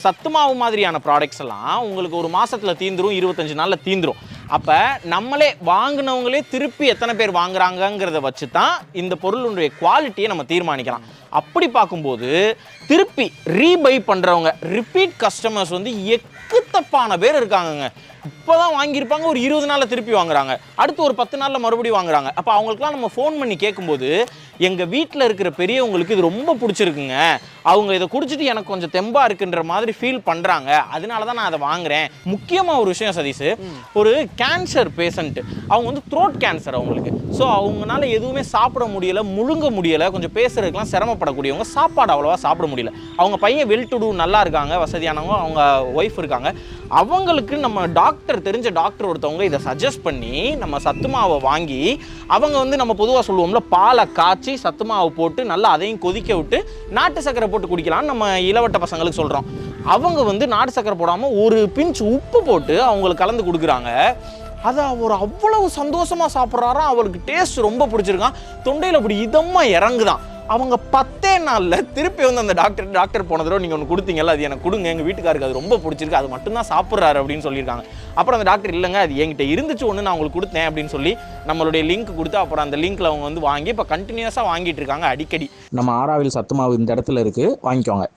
சத்து மாவு மாதிரியான ப்ராடக்ட்ஸ் எல்லாம் உங்களுக்கு ஒரு மாசத்துல தீந்துரும், 25 நாள்ல தீந்துரும். அப்ப நம்மளே வாங்குனவங்களே திருப்பி எத்தனை பேர் வாங்குறாங்கங்கிறத வச்சு தான் இந்த பொருளுடைய குவாலிட்டியை நம்ம தீர்மானிக்கலாம். அப்படி பார்க்கும்போது திருப்பி ரீபை பண்றவங்க ரிப்பீட் கஸ்டமர்ஸ் வந்து எக்குத்தப்பான பேர் இருக்காங்கங்க. இப்போதான் வாங்கியிருப்பாங்க, ஒரு 20 நாளில் திருப்பி வாங்குறாங்க, அடுத்து ஒரு 10 நாளில் மறுபடியும் வாங்குறாங்க. அப்போ அவங்களுக்குலாம் நம்ம ஃபோன் பண்ணி கேட்கும்போது எங்கள் வீட்டில் இருக்கிற பெரியவங்களுக்கு இது ரொம்ப பிடிச்சிருக்குங்க, அவங்க இதை குடிச்சிட்டு எனக்கு கொஞ்சம் தெம்பா இருக்குன்ற மாதிரி ஃபீல் பண்ணுறாங்க, அதனால தான் நான் அதை வாங்குறேன். முக்கியமாக ஒரு விஷயம் சதீஷ், ஒரு கேன்சர் பேஷண்ட்டு, அவங்க வந்து த்ரோட் கேன்சர் அவங்களுக்கு. ஸோ அவங்களால எதுவுமே சாப்பிட முடியலை, முழுங்க முடியலை, கொஞ்சம் பேசுறதுக்கெலாம் சிரமப்படக்கூடியவங்க, சாப்பாடு அவ்வளோவா சாப்பிட முடியல. அவங்க பையன் வெல் டு டூ நல்லா இருக்காங்க, வசதியானவங்க, அவங்க ஒய்ஃப் இருக்காங்க. அவங்களுக்கு நம்ம டாக்டர், தெரிஞ்ச டாக்டர் ஒருத்தவங்க இதை சஜஸ்ட் பண்ணி நம்ம சத்து மாவை வாங்கி, அவங்க வந்து நம்ம பொதுவாக சொல்லுவோம்ல, பாலை காய்ச்சி சத்து மாவு போட்டு நல்லா அதையும் கொதிக்க விட்டு நாட்டு சக்கரை போட்டு குடிக்கலாம்னு நம்ம இளவட்ட பசங்களுக்கு சொல்கிறோம். அவங்க வந்து நாட்டு சக்கரை போடாமல் ஒரு பிஞ்ச் உப்பு போட்டு அவங்களுக்கு கலந்து கொடுக்குறாங்க. அதை அவர் அவ்வளவு சந்தோஷமாக சாப்பிட்றாராம். அவருக்கு டேஸ்ட் ரொம்ப பிடிச்சிருக்கான், தொண்டையில் அப்படி இதமாக இறங்குதான். அவங்க 10 நாளில் திருப்பி வந்து அந்த டாக்டர் போன தடவை நீங்கள் ஒன்று கொடுத்தீங்கல்ல, அது எனக்கு கொடுங்க, எங்கள் வீட்டுக்காருக்கு அது ரொம்ப பிடிச்சிருக்கு, அது மட்டும்தான் சாப்பிட்றாரு அப்படின்னு சொல்லியிருக்காங்க. அப்புறம் அந்த டாக்டர் இல்லைங்க, அது என்கிட்ட இருந்துச்சு ஒன்று, நான் உங்களுக்கு கொடுத்தேன் அப்படின்னு சொல்லி நம்மளுடைய லிங்க் கொடுத்து, அப்புறம் அந்த லிங்க்கில் அவங்க வந்து வாங்கி இப்போ கண்டினியூஸாக வாங்கிட்டு இருக்காங்க அடிக்கடி. நம்ம ஆராவில் சத்து மாவு இந்த இடத்துல இருக்குது, வாங்கிக்கோங்க.